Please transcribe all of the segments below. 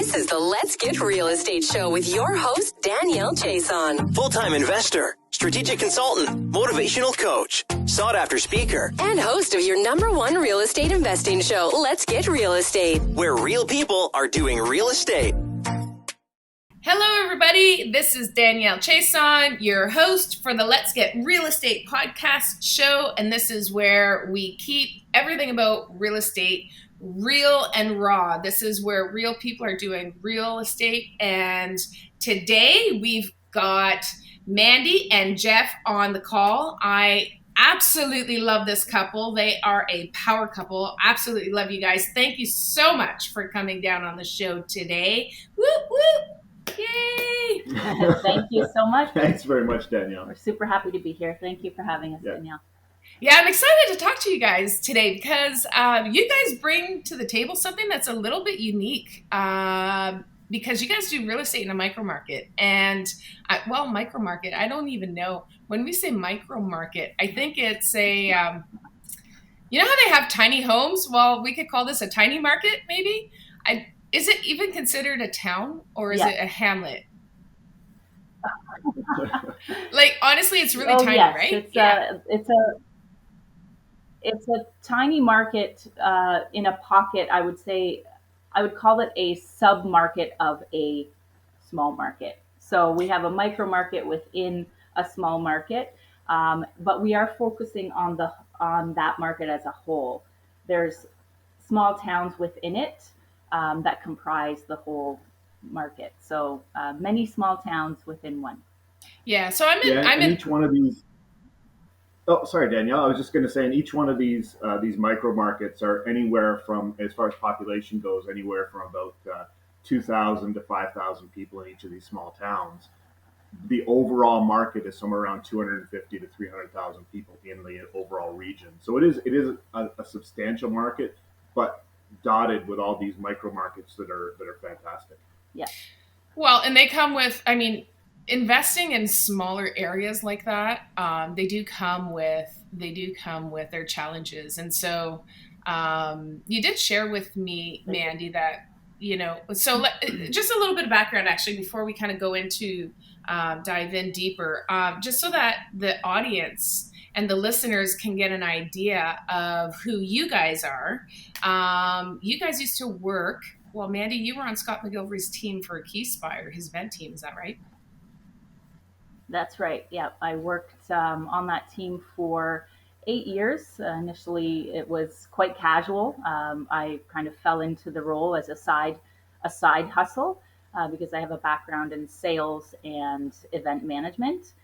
This is the Let's Get Real Estate Show with your host, Danielle Chiasson. Full-time investor, strategic consultant, motivational coach, sought-after speaker, and host of your #1 real estate investing show, Let's Get Real Estate, where real people are doing real estate. Hello, everybody. This is Danielle Chiasson, your host for the Let's Get Real Estate podcast show. And this is where we keep everything about real estate real and raw. This is where real people are doing real estate. And today we've got Mandy and Geoff on the call. I absolutely love this couple. They are a power couple. Absolutely love you guys. Thank you so much for coming down on the show today. Whoop, whoop. Yay! Thank you so much. Thanks very much, Danielle. We're super happy to be here. Thank you for having us, Danielle. Yeah, I'm excited to talk to you guys today because you guys bring to the table something that's a little bit unique because you guys do real estate in a micro market. And, micro market, I don't even know. When we say micro market, I think it's a, you know how they have tiny homes? Well, we could call this a tiny market, maybe? Is it even considered a town or is it a hamlet? Like, honestly, it's really tiny, right? It's a tiny market in a pocket. I would call it a sub-market of a small market. So we have a micro market within a small market, but we are focusing on that market as a whole. There's small towns within it that comprise the whole market. So many small towns within one. Yeah. So I'm in each one of these. Oh, sorry, Danielle. I was just going to say, in each one of these micro markets are anywhere from, as far as population goes, anywhere from about 2,000 to 5,000 people in each of these small towns. The overall market is somewhere around 250 to 300,000 people in the overall region. So it is a substantial market, but dotted with all these micro markets that are fantastic. Yeah. Well, and they come with, investing in smaller areas like that, they do come with their challenges. And so you did share with me, Mandy, that, just a little bit of background actually before we kind of go into dive in deeper, just so that the audience and the listeners can get an idea of who you guys are. You guys used to work, well, Mandy, you were on Scott McGilvery's team for Keyspire, his event team, is that right? That's right. Yeah, I worked on that team for 8 years. Initially, it was quite casual. I kind of fell into the role as a side hustle because I have a background in sales and event management.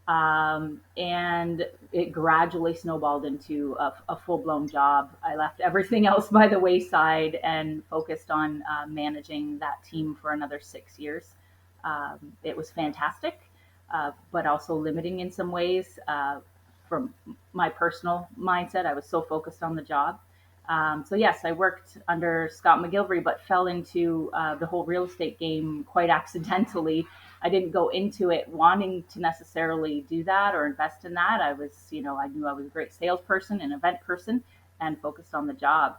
And it gradually snowballed into a full-blown job. I left everything else by the wayside and focused on managing that team for another 6 years. It was fantastic. But also limiting in some ways from my personal mindset. I was so focused on the job. So yes, I worked under Scott McGilvery, but fell into the whole real estate game quite accidentally. I didn't go into it wanting to necessarily do that or invest in that. I knew I was a great salesperson and event person and focused on the job.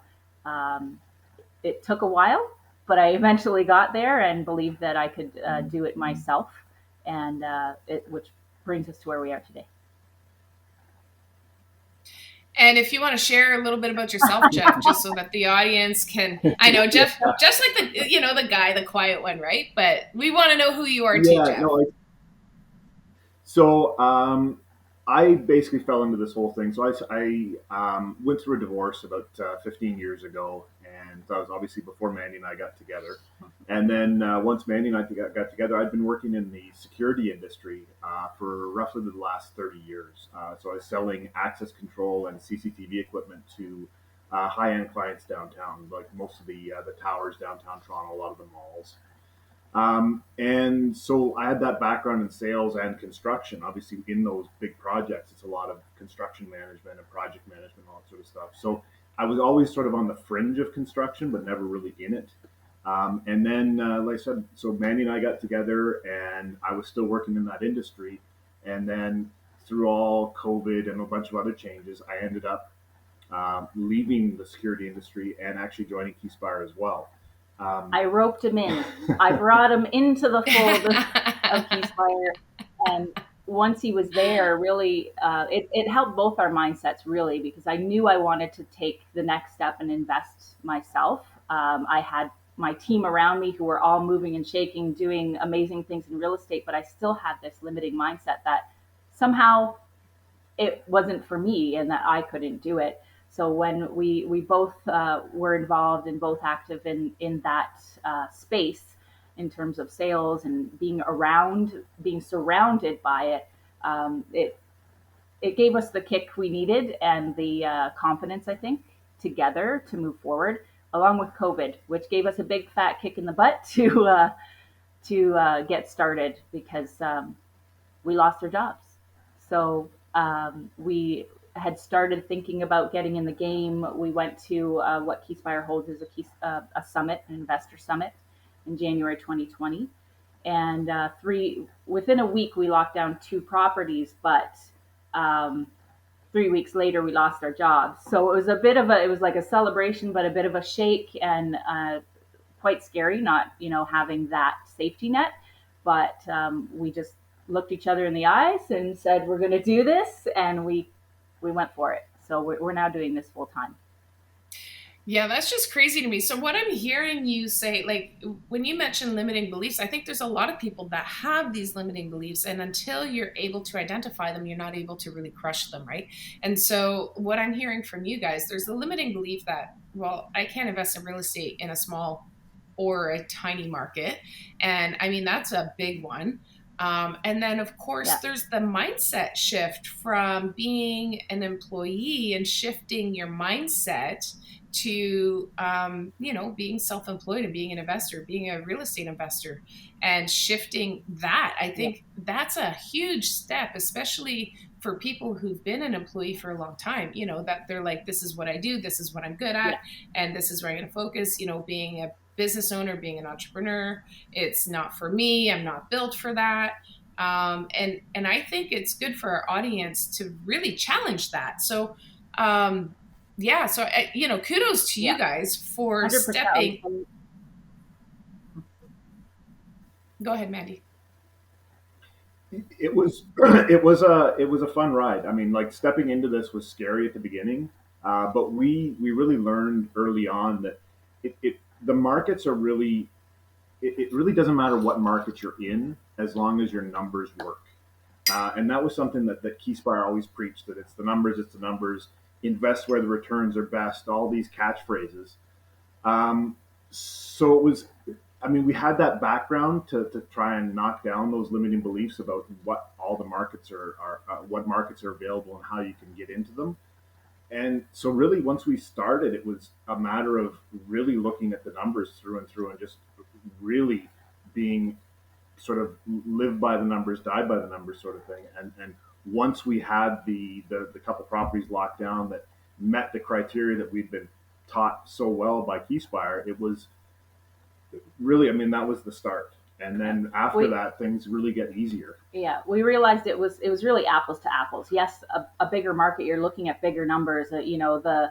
It took a while, but I eventually got there and believed that I could do it myself. And which brings us to where we are today. And if you want to share a little bit about yourself, Geoff, just so that the audience can, I know Geoff, just like the guy, the quiet one, right? But we want to know who you are too, Geoff. So I basically fell into this whole thing. So I went through a divorce about 15 years ago, and that was obviously before Mandy and I got together. And then once Mandy and I got together, I'd been working in the security industry for roughly the last 30 years. So I was selling access control and CCTV equipment to high-end clients downtown, like most of the towers downtown Toronto, a lot of the malls. And so I had that background in sales and construction. Obviously, in those big projects, it's a lot of construction management and project management, all that sort of stuff. So I was always sort of on the fringe of construction, but never really in it. And then, like I said, so Mandy and I got together, and I was still working in that industry. And then through all COVID and a bunch of other changes, I ended up leaving the security industry and actually joining Keyspire as well. I roped him in. I brought him into the fold of Keyspire. And once he was there, really, it helped both our mindsets, really, because I knew I wanted to take the next step and invest myself. I had my team around me who were all moving and shaking, doing amazing things in real estate, but I still had this limiting mindset that somehow it wasn't for me and that I couldn't do it. So when we both were involved and both active in that space in terms of sales and being surrounded by it, it it gave us the kick we needed and the confidence, I think, together to move forward, along with COVID, which gave us a big fat kick in the butt to get started because we lost our jobs. So we had started thinking about getting in the game. We went to what Keyspire holds as a summit, an investor summit, in January 2020, and within a week we locked down 2 properties, but 3 weeks later we lost our jobs. So it was like a celebration, but a bit of a shake and quite scary, not having that safety net. But we just looked each other in the eyes and said, we're going to do this, and we went for it. So we're now doing this full time. Yeah, that's just crazy to me. So what I'm hearing you say, like when you mention limiting beliefs, I think there's a lot of people that have these limiting beliefs, and until you're able to identify them, you're not able to really crush them, right? And so what I'm hearing from you guys, there's a limiting belief that, well, I can't invest in real estate in a small or a tiny market. And I mean, that's a big one. And then, of course, there's the mindset shift from being an employee and shifting your mindset to, being self-employed and being an investor, being a real estate investor, and shifting that. I think that's a huge step, especially for people who've been an employee for a long time, that they're like, this is what I do, this is what I'm good at, and this is where I'm going to focus, being a business owner, being an entrepreneur, it's not for me. I'm not built for that. And I think it's good for our audience to really challenge that. So, so kudos to you guys for 100%. stepping. Go ahead, Mandy. It was it was a fun ride. I mean, like stepping into this was scary at the beginning, but we really learned early on that the markets are really it really doesn't matter what market you're in as long as your numbers work. And that was something that Keyspire always preached, that it's the numbers, invest where the returns are best, all these catchphrases. So it was, I mean, we had that background to try and knock down those limiting beliefs about what all the markets what markets are available and how you can get into them. And so really, once we started, it was a matter of really looking at the numbers through and just really being sort of live by the numbers, die by the numbers sort of thing. And once we had the couple properties locked down that met the criteria that we'd been taught so well by Keyspire, it was really, I mean, that was the start. And then after that, things really get easier. Yeah, we realized it was really apples to apples. Yes, a bigger market, you're looking at bigger numbers. The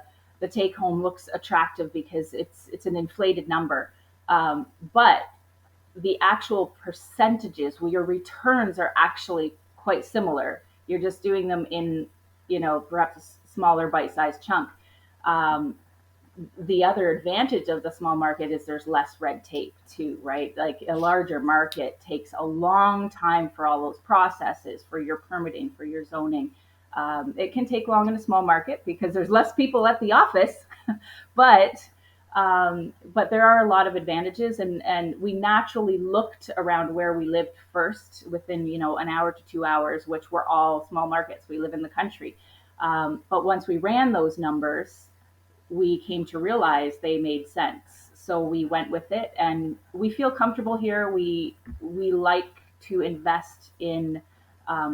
take home looks attractive because it's an inflated number, but the actual percentages, your returns are actually quite similar. You're just doing them in perhaps a smaller bite-sized chunk. The other advantage of the small market is there's less red tape too, right? Like a larger market takes a long time for all those processes, for your permitting, for your zoning. It can take long in a small market because there's less people at the office, but there are a lot of advantages, and we naturally looked around where we lived first within an hour to 2 hours, which were all small markets. We live in the country, but once we ran those numbers, we came to realize they made sense. So we went with it, and we feel comfortable here. We like to invest in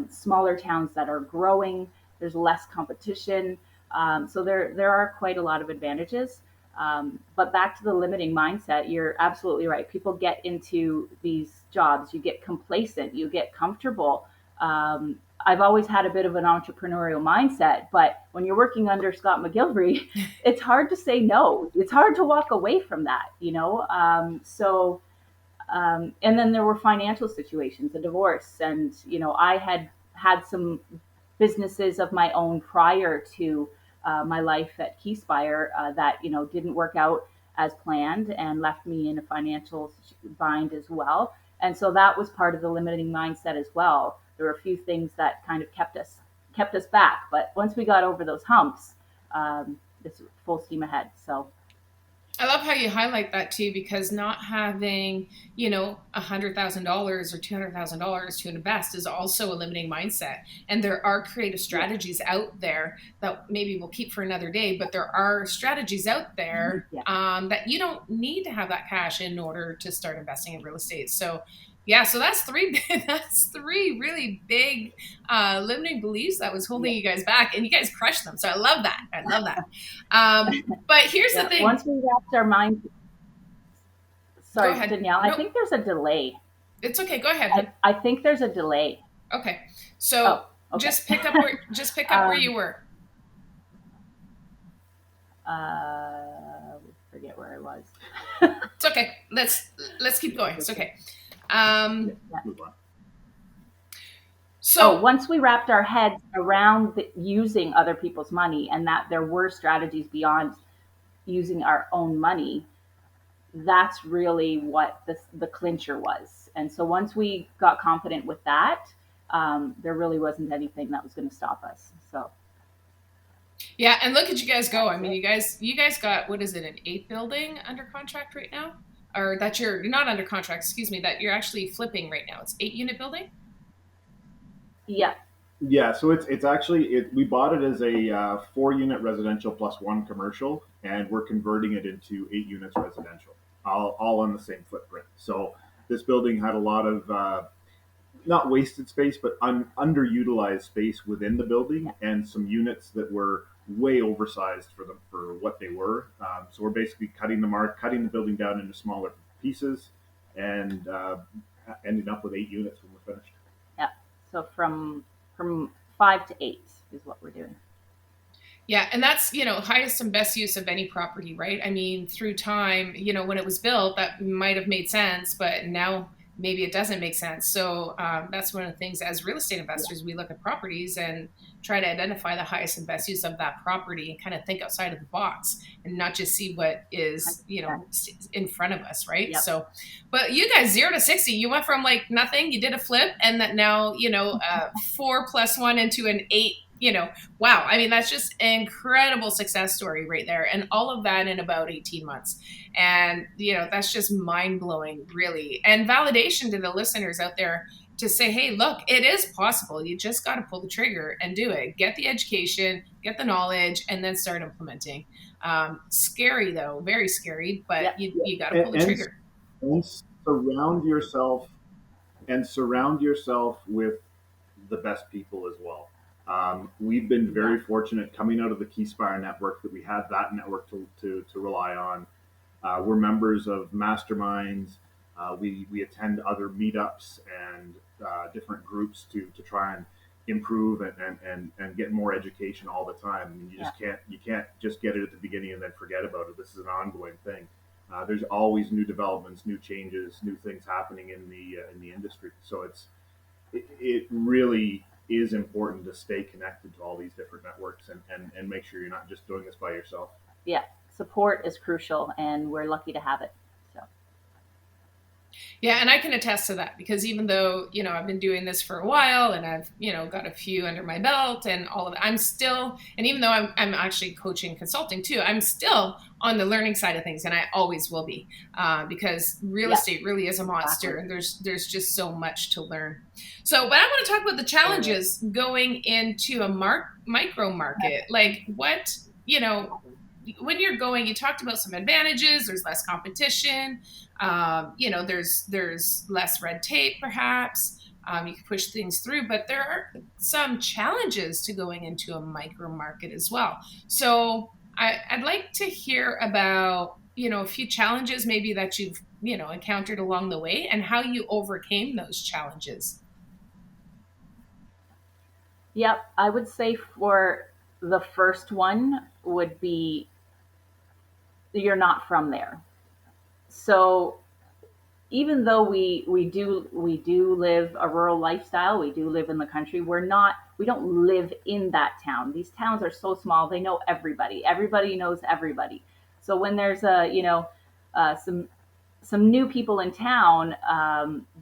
smaller towns that are growing. There's less competition, so there are quite a lot of advantages. But back to the limiting mindset, you're absolutely right. People get into these jobs, you get complacent, you get comfortable, I've always had a bit of an entrepreneurial mindset, but when you're working under Scott McGilvery, it's hard to say no. It's hard to walk away from that, you know? And then there were financial situations, a divorce, and you know, I had some businesses of my own prior to my life at Keyspire that you know didn't work out as planned and left me in a financial bind as well. And so that was part of the limiting mindset as well. There were a few things that kind of kept us back, but once we got over those humps, it's full steam ahead. So I love how you highlight that too, because not having, $100,000 or $200,000 to invest is also a limiting mindset. And there are creative strategies out there that maybe we'll keep for another day, but there are strategies out there that you don't need to have that cash in order to start investing in real estate. So yeah, so that's three really big limiting beliefs that was holding you guys back, and you guys crushed them. So I love that. But here's the thing. Once we wrapped our minds, sorry, Danielle, Nope. I think there's a delay. It's okay. Go ahead. I think there's a delay. Okay. So okay. just pick up where you were. Forget where I was. It's okay. Let's keep going. It's okay. So once we wrapped our heads around using other people's money, and that there were strategies beyond using our own money, that's really what the clincher was. And so once we got confident with that, there really wasn't anything that was going to stop us. So yeah, and look at you guys go. I mean, you guys got, what is it, an 8 building under contract right now? Or that you're not under contract, excuse me, that you're actually flipping right now. It's 8-unit building? Yeah. Yeah, so it's actually we bought it as a 4-unit residential plus 1 commercial, and we're converting it into 8 units residential, all on the same footprint. So this building had a lot of not wasted space, but underutilized space within the building, and some units that were way oversized for what they were. So we're basically cutting the building down into smaller pieces, and ending up with 8 units when we're finished. Yeah. So from 5 to 8 is what we're doing. Yeah, and that's, highest and best use of any property, right? I mean, through time, when it was built, that might have made sense, but now maybe it doesn't make sense. So that's one of the things as real estate investors, we look at properties and try to identify the highest and best use of that property and kind of think outside of the box and not just see what is, in front of us, right? Yep. So, but you guys 0 to 60, you went from like nothing, you did a flip, and that now, 4 + 1 into an 8. Wow. I mean, that's just an incredible success story right there. And all of that in about 18 months. And, that's just mind blowing, really. And validation to the listeners out there to say, hey, look, it is possible. You just got to pull the trigger and do it. Get the education, get the knowledge, and then start implementing. Scary, though, very scary, but you got to pull the trigger. And surround yourself with the best people as well. We've been very fortunate coming out of the Keyspire network that we had that network to rely on. We're members of masterminds. We attend other meetups and different groups to try and improve and get more education all the time. I mean, you can't just get it at the beginning and then forget about it. This is an ongoing thing. There's always new developments, new changes, new things happening in the industry. So it really is important to stay connected to all these different networks and make sure you're not just doing this by yourself. Yeah, support is crucial, and we're lucky to have it. So. Yeah, and I can attest to that because even though, I've been doing this for a while and I've, got a few under my belt and all of that, I'm still, and even though I'm actually coaching consulting too, I'm still on the learning side of things, and I always will be because real estate really is a monster, and there's just so much to learn. So, but I want to talk about the challenges going into a micro market. Like what, when you're going, you talked about some advantages. There's less competition. There's less red tape, perhaps. You can push things through, but there are some challenges to going into a micro market as well. So I'd like to hear about, a few challenges maybe that you've, encountered along the way and how you overcame those challenges. Yep, I would say for the first one would be you're not from there. So even though we do live a rural lifestyle, we do live in the country, we don't live in that town. These towns are so small, they know everybody. Everybody knows everybody. So when there's some new people in town,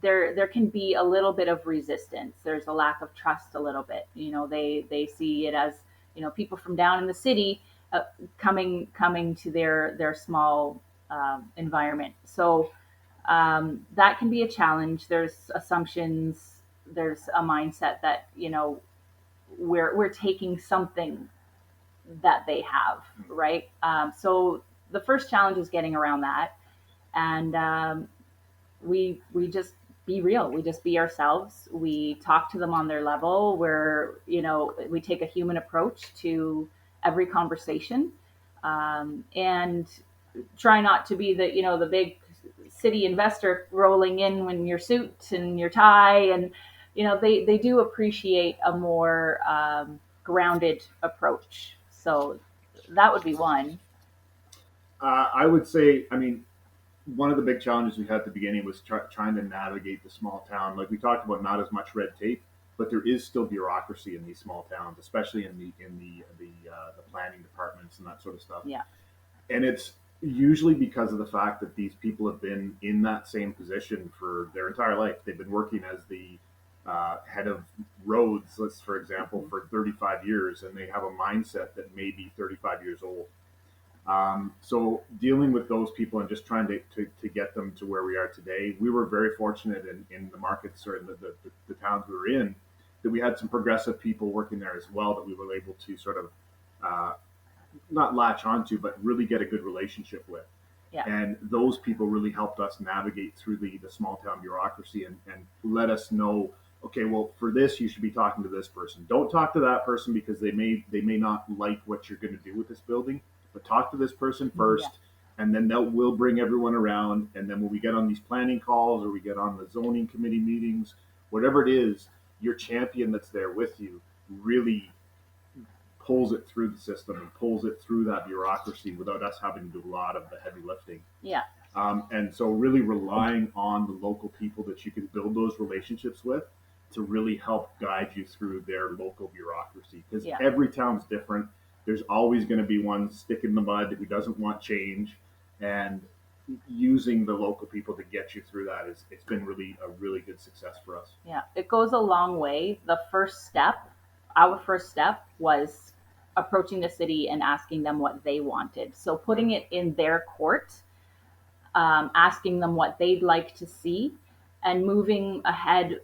there can be a little bit of resistance. There's a lack of trust a little bit. They see it as people from down in the city coming to their small environment. So that can be a challenge. There's assumptions. There's a mindset that we're taking something that they have, right? So the first challenge is getting around that, and we just be real. We just be ourselves. We talk to them on their level. We take a human approach to every conversation, and try not to be the big city investor rolling in when your suit and your tie, and they do appreciate a more grounded approach. So that would be one. I would say, I mean, one of the big challenges we had at the beginning was trying to navigate the small town. Like we talked about, not as much red tape, but there is still bureaucracy in these small towns, especially in the planning departments and that sort of stuff. Yeah. And it's usually because of the fact that these people have been in that same position for their entire life. They've been working as the head of roads, let's for example, for 35 years, and they have a mindset that may be 35 years old. So dealing with those people and just trying to get them to where we are today, we were very fortunate in the markets or in the towns we were in, that we had some progressive people working there as well, that we were able to sort of not latch onto, but really get a good relationship with. Yeah. And those people really helped us navigate through the small town bureaucracy and let us know, okay, well, for this, you should be talking to this person. Don't talk to that person because they may not like what you're going to do with this building, but talk to this person first. Yeah. And then we'll bring everyone around. And then when we get on these planning calls or we get on the zoning committee meetings, whatever it is, your champion that's there with you really pulls it through the system and pulls it through that bureaucracy without us having to do a lot of the heavy lifting. Yeah. And so really relying on the local people that you can build those relationships with to really help guide you through their local bureaucracy. Because every town's different. There's always going to be one stick in the mud who doesn't want change. And using the local people to get you through that it's been really a really good success for us. Yeah, it goes a long way. Our first step was approaching the city and asking them what they wanted. So putting it in their court, asking them what they'd like to see, and moving ahead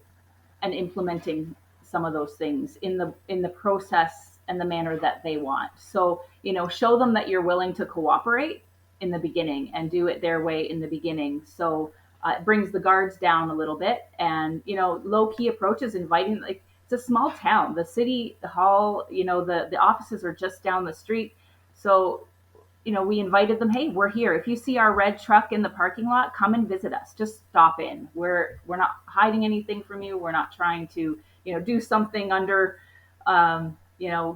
and implementing some of those things in the process and the manner that they want. So, show them that you're willing to cooperate in the beginning and do it their way in the beginning. So it brings the guards down a little bit, and low key approaches, inviting, like, it's a small town. The city hall, the offices are just down the street. So, we invited them. Hey, we're here. If you see our red truck in the parking lot, come and visit us. Just stop in. We're not hiding anything from you. We're not trying to, do something under,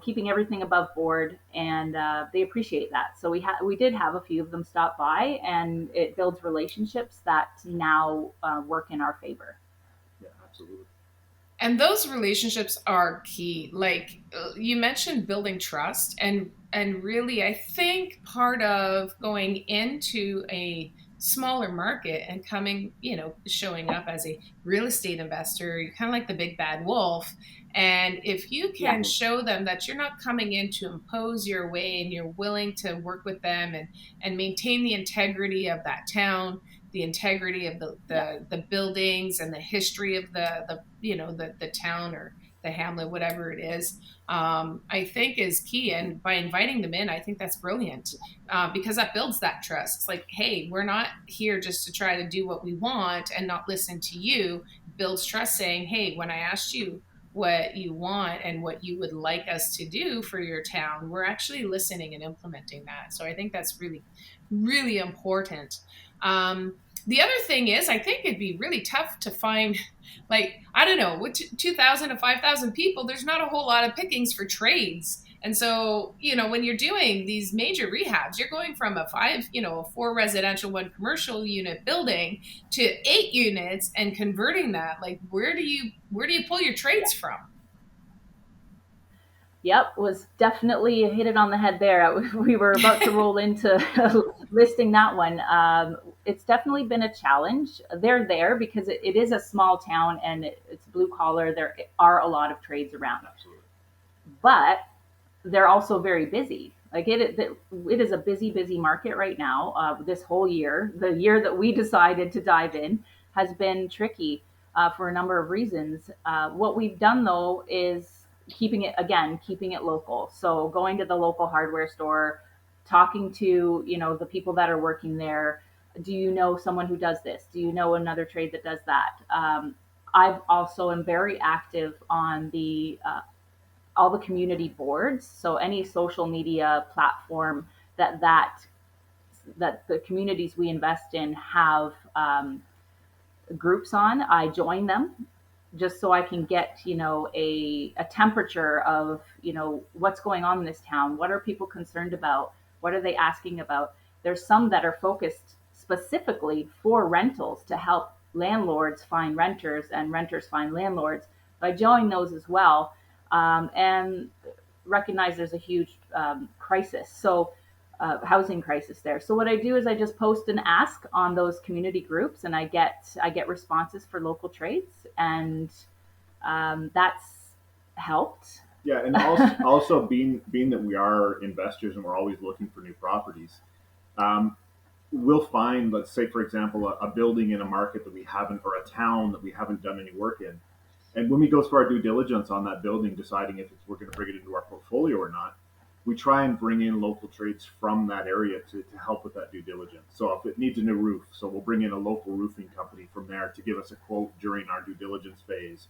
keeping everything above board. And they appreciate that. So we did have a few of them stop by, and it builds relationships that now work in our favor. Yeah, absolutely. And those relationships are key. Like you mentioned, building trust, and really, I think part of going into a smaller market and showing up as a real estate investor, you're kind of like the big bad wolf. And if you can show them that you're not coming in to impose your way, and you're willing to work with them and maintain the integrity of that town, the integrity of the buildings and the history of the town or the hamlet, whatever it is, I think is key. And by inviting them in, I think that's brilliant, because that builds that trust. It's like, hey, we're not here just to try to do what we want and not listen to you. Builds trust, saying, hey, when I asked you what you want and what you would like us to do for your town, we're actually listening and implementing that. So I think that's really, really important. The other thing is, I think it'd be really tough to find, like, I don't know, with 2,000 to 5,000 people, there's not a whole lot of pickings for trades. And so, when you're doing these major rehabs, you're going from a 4 residential, 1 commercial unit building to 8 units and converting that. Like, where do you pull your trades from? Yep, was definitely hit it on the head there. We were about to roll into listing that one. It's definitely been a challenge. They're there because it is a small town and it's blue collar. There are a lot of trades around. Absolutely. But they're also very busy. Like it is a busy market right now. This whole year, the year that we decided to dive in, has been tricky for a number of reasons. What we've done though is keeping it local. So going to the local hardware store, talking to the people that are working there. Do you know someone who does this? Do you know another trade that does that? I've also am very active on the all the community boards. So any social media platform that the communities we invest in have groups on, I join them just so I can get, a temperature of, what's going on in this town. What are people concerned about? What are they asking about? There's some that are focused specifically for rentals to help landlords find renters and renters find landlords. By joining those as well, and recognize there's a huge crisis. So housing crisis there. So what I do is I just post and ask on those community groups, and I get responses for local trades, and that's helped. Yeah, and also being that we are investors and we're always looking for new properties, we'll find, let's say for example, a building in a market that we haven't, or a town that we haven't done any work in, and when we go through our due diligence on that building, deciding if we're going to bring it into our portfolio or not, we try and bring in local trades from that area to help with that due diligence. So if it needs a new roof, so we'll bring in a local roofing company from there to give us a quote during our due diligence phase.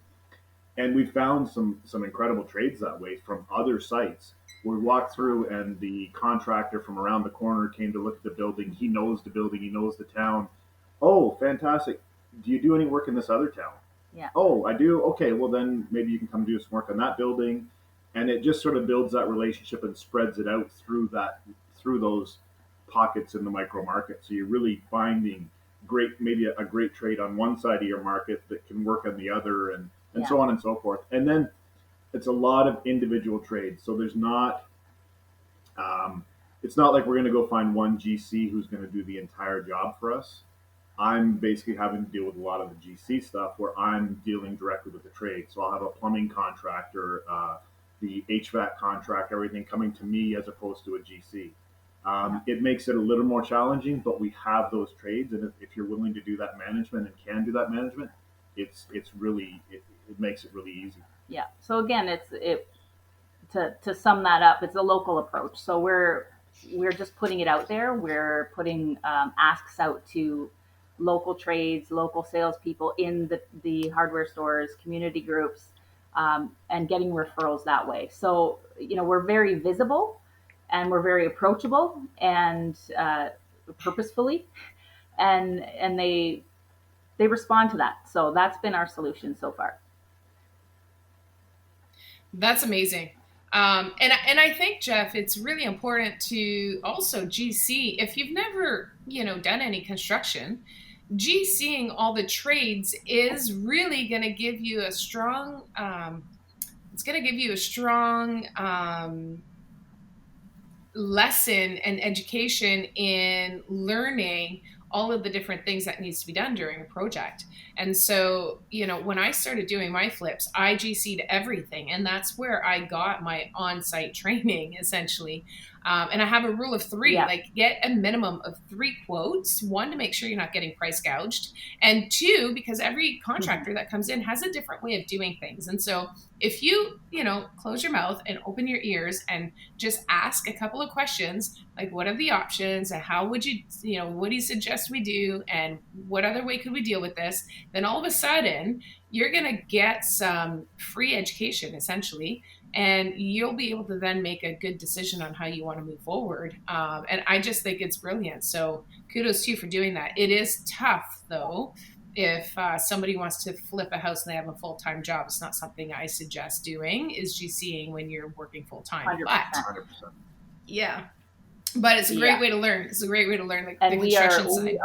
And we found some incredible trades that way from other sites. We walked through and the contractor from around the corner came to look at the building. He knows the building, he knows the town. Oh, fantastic. Do you do any work in this other town? Yeah. Oh, I do. Okay, well then maybe you can come do some work on that building. And it just sort of builds that relationship and spreads it out through those pockets in the micro market. So you're really finding maybe a great trade on one side of your market that can work on the other, and Yeah. so on and so forth. And then it's a lot of individual trades. So there's not, it's not like we're going to go find one GC who's going to do the entire job for us. I'm basically having to deal with a lot of the GC stuff where I'm dealing directly with the trade. So I'll have a plumbing contractor, the HVAC contract, everything coming to me as opposed to a GC. It makes it a little more challenging, but we have those trades, and if you're willing to do that management and can do that management, it makes it really easy. Yeah. So again, to sum that up, it's a local approach. So we're just putting it out there. We're putting asks out to local trades, local salespeople in the hardware stores, community groups, and getting referrals that way. So we're very visible, and we're very approachable, and purposefully, and they respond to that. So that's been our solution so far. That's amazing. And I think, Geoff, it's really important to also GC. If you've never, done any construction, GCing all the trades is really going to give you a strong, lesson and education in learning all of the different things that needs to be done during a project. And so, when I started doing my flips, I GC'd everything. And that's where I got my on-site training, essentially. And I have a rule of 3, like get a minimum of 3 quotes. 1, to make sure you're not getting price gouged. And 2, because every contractor that comes in has a different way of doing things. And so if you, close your mouth and open your ears and just ask a couple of questions, like what are the options and how would you, what do you suggest we do? And what other way could we deal with this? Then all of a sudden you're going to get some free education, essentially. and you'll be able to then make a good decision on how you want to move forward. And I just think it's brilliant. So kudos to you for doing that. It is tough though. If somebody wants to flip a house and they have a full-time job, it's not something I suggest doing, is GCing when you're working full-time. 100%. But yeah, but it's a great way to learn. It's a great way to learn the construction side.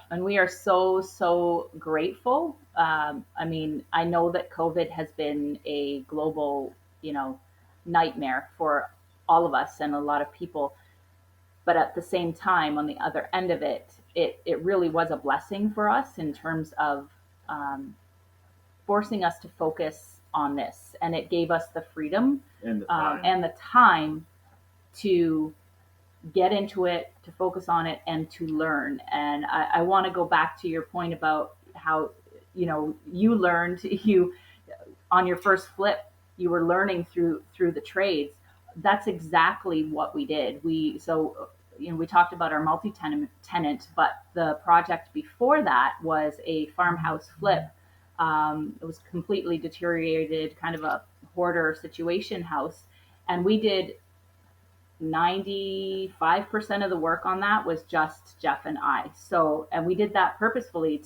And we are so grateful. I mean, I know that COVID has been a global, nightmare for all of us and a lot of people. But at the same time, on the other end of it, it really was a blessing for us in terms of forcing us to focus on this. And it gave us the freedom and the time to get into it, to focus on it, and to learn. And I want to go back to your point about how, you learned, on your first flip, you were learning through the trades. That's exactly what we did. We talked about our multi-tenant, but the project before that was a farmhouse flip. It was completely deteriorated, kind of a hoarder situation house. And we did 95% of the work on that was just Geoff and I. And we did that purposefully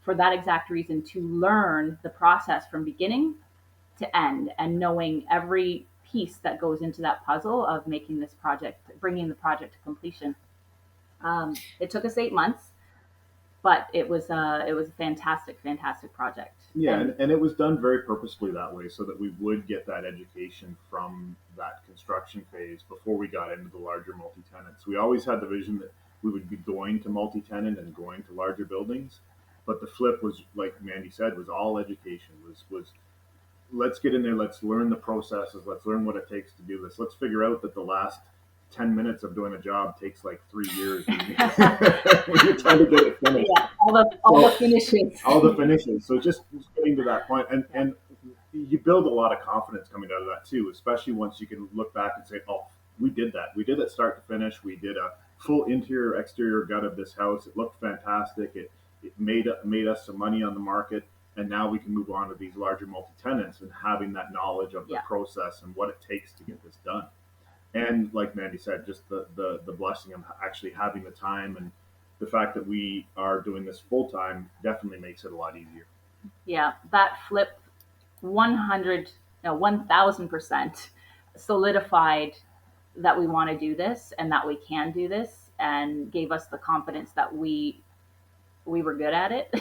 for that exact reason, to learn the process from beginning to end and knowing every piece that goes into that puzzle of making this project, bringing the project to completion. It took us 8 months, but it was a fantastic project. Yeah, and it was done very purposefully that way so that we would get that education from that construction phase before we got into the larger multi-tenants. We always had the vision that we would be going to multi-tenant and going to larger buildings, but the flip was, like Mandy said, was all education. Was let's get in there, let's learn the processes, let's learn what it takes to do this. Let's figure out that the last 10 minutes of doing a job takes like 3 years when you're trying to get it finished. Yeah, all the finishes. All the finishes. So just getting to that point, and you build a lot of confidence coming out of that too, especially once you can look back and say, oh, we did that. We did it start to finish. We did a full interior, exterior gut of this house. It looked fantastic. It made us some money on the market. And now we can move on to these larger multi-tenants and having that knowledge of the process and what it takes to get this done. And like Mandy said, just the blessing of actually having the time, and the fact that we are doing this full time definitely makes it a lot easier. Yeah, that flip 1000% solidified that we want to do this and that we can do this, and gave us the confidence that we were good at it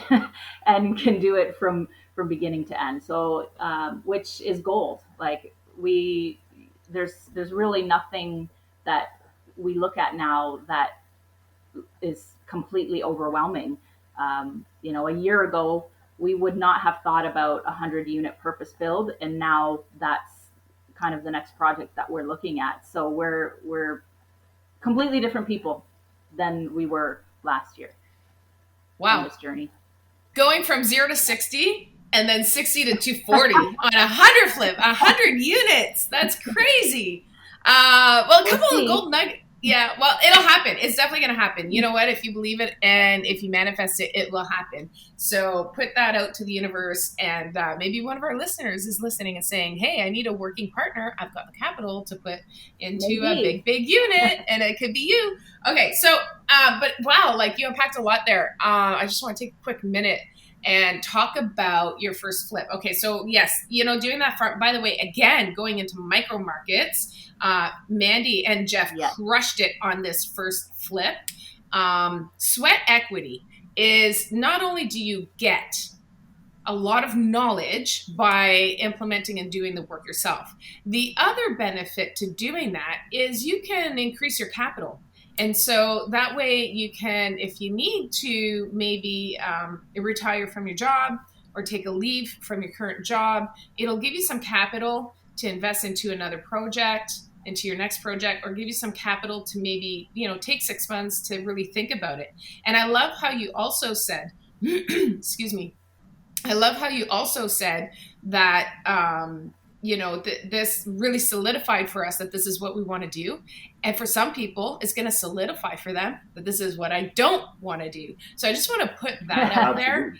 and can do it from beginning to end. So, which is gold. Like there's really nothing that we look at now that is completely overwhelming. A year ago, we would not have thought about 100-unit purpose build, and now that's kind of the next project that we're looking at. So we're completely different people than we were last year. Wow. On this journey. Going from 0 to 60 and then 60 to 240 on 100 flip, 100 units. That's crazy. Well, a couple of gold nuggets. Yeah, well, it'll happen. It's definitely going to happen. You know what? If you believe it and if you manifest it, it will happen. So put that out to the universe, and maybe one of our listeners is listening and saying, hey, I need a working partner. I've got the capital to put into a big unit, and it could be you. Okay, so, but wow, like you unpacked a lot there. I just want to take a quick minute and talk about your first flip. Okay, so yes, doing that by the way, again, going into micro markets, Mandy and Geoff crushed it on this first flip. Sweat equity is not only do you get a lot of knowledge by implementing and doing the work yourself, the other benefit to doing that is you can increase your capital. And so that way you can, if you need to, maybe retire from your job or take a leave from your current job, it'll give you some capital to invest into another project, into your next project, or give you some capital to maybe, take 6 months to really think about it. And I love how you also said, excuse me, I love how you also said that, this really solidified for us that this is what we want to do. And for some people, it's going to solidify for them that this is what I don't want to do. So I just want to put that out there.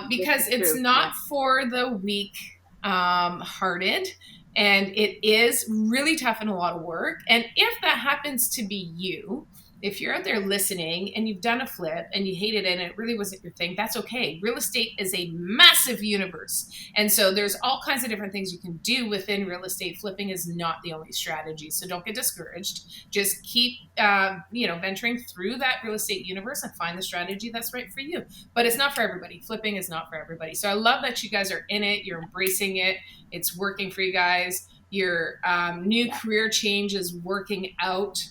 because it's true. not for the weak hearted. And it is really tough and a lot of work. And if that happens to be you, if you're out there listening and you've done a flip and you hated it and it really wasn't your thing, that's okay. Real estate is a massive universe. And so there's all kinds of different things you can do within real estate. Flipping is not the only strategy. So don't get discouraged. Just keep, venturing through that real estate universe and find the strategy that's right for you. But it's not for everybody. Flipping is not for everybody. So I love that you guys are in it. You're embracing it. It's working for you guys. Your new career change is working out.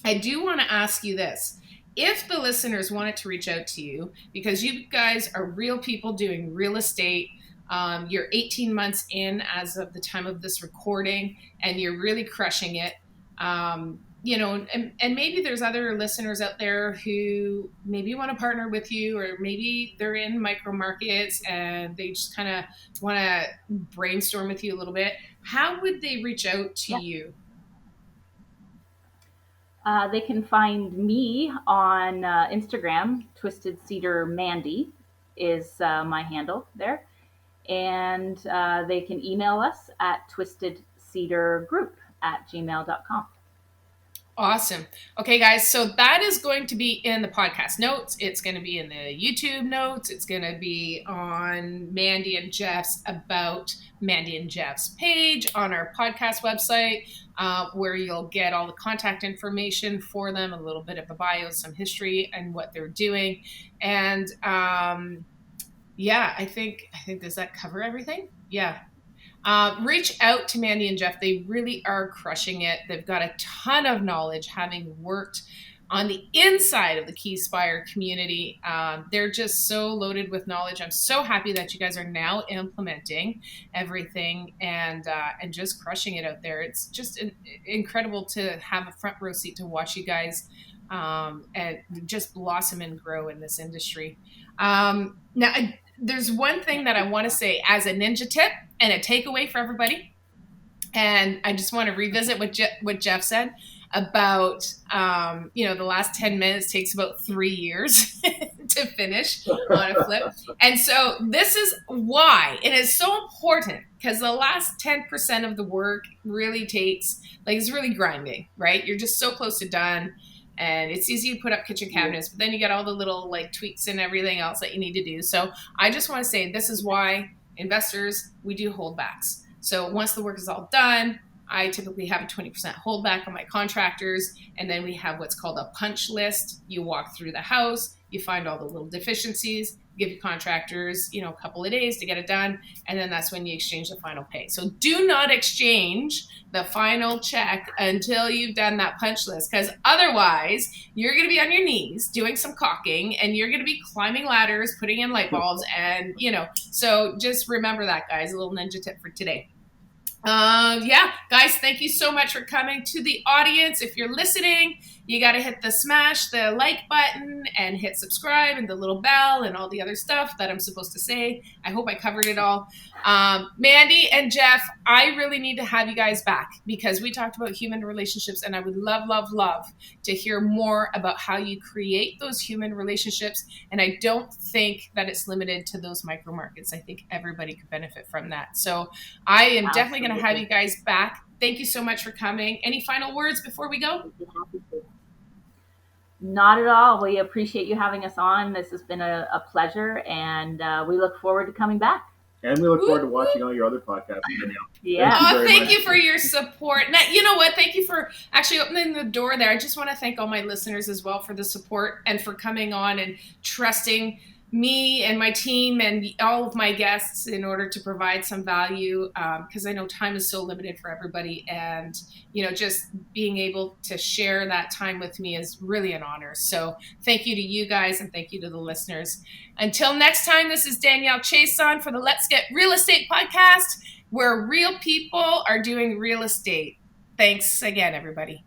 I do want to ask you this. If the listeners wanted to reach out to you, because you guys are real people doing real estate, you're 18 months in as of the time of this recording, and you're really crushing it. And maybe there's other listeners out there who maybe want to partner with you, or maybe they're in micro markets and they just kind of want to brainstorm with you a little bit. How would they reach out to you? They can find me on Instagram. Twisted Cedar Mandy is my handle there. And they can email us at twistedcedargroup@gmail.com. Awesome. Okay, guys. So that is going to be in the podcast notes. It's going to be in the YouTube notes. It's going to be on Mandy and Geoff's page on our podcast website, where you'll get all the contact information for them, a little bit of a bio, some history, and what they're doing. And I think does that cover everything? Yeah. Reach out to Mandy and Geoff. They really are crushing it. They've got a ton of knowledge, having worked on the inside of the Keyspire community. They're just so loaded with knowledge. I'm so happy that you guys are now implementing everything and just crushing it out there. It's just incredible to have a front row seat to watch you guys and just blossom and grow in this industry. There's one thing that I want to say as a ninja tip and a takeaway for everybody. And I just want to revisit what Geoff said about, the last 10 minutes takes about 3 years to finish on a flip. And so this is why it is so important, because the last 10% of the work really takes, it's really grinding, right? You're just so close to done. And it's easy to put up kitchen cabinets, but then you get all the little tweaks and everything else that you need to do. So I just want to say, this is why investors, we do holdbacks. So once the work is all done, I typically have a 20% holdback on my contractors. And then we have what's called a punch list. You walk through the house, you find all the little deficiencies, give your contractors, a couple of days to get it done. And then that's when you exchange the final pay. So do not exchange the final check until you've done that punch list, because otherwise you're going to be on your knees doing some caulking and you're going to be climbing ladders, putting in light bulbs. And, so just remember that, guys, a little ninja tip for today. Guys, thank you so much for coming. To the audience, if you're listening, you got to hit smash the like button and hit subscribe and the little bell and all the other stuff that I'm supposed to say. I hope I covered it all. Mandy and Geoff, I really need to have you guys back, because we talked about human relationships, and I would love, love, love to hear more about how you create those human relationships. And I don't think that it's limited to those micro markets. I think everybody could benefit from that. So I am definitely going to have you guys back. Thank you so much for coming. Any final words before we go? Not at all. We appreciate you having us on. This has been a pleasure, and we look forward to coming back. And we look forward to watching all your other podcasts, Danielle. Yeah. Thank you for your support. Now, you know what? Thank you for actually opening the door there. I just want to thank all my listeners as well for the support and for coming on and trusting me and my team and all of my guests in order to provide some value, because I know time is so limited for everybody, and just being able to share that time with me is really an honor. So thank you to you guys, and thank you to the listeners. Until next time, this is Danielle Chiasson for the Let's Get Real Estate podcast, where real people are doing real estate. Thanks again, everybody.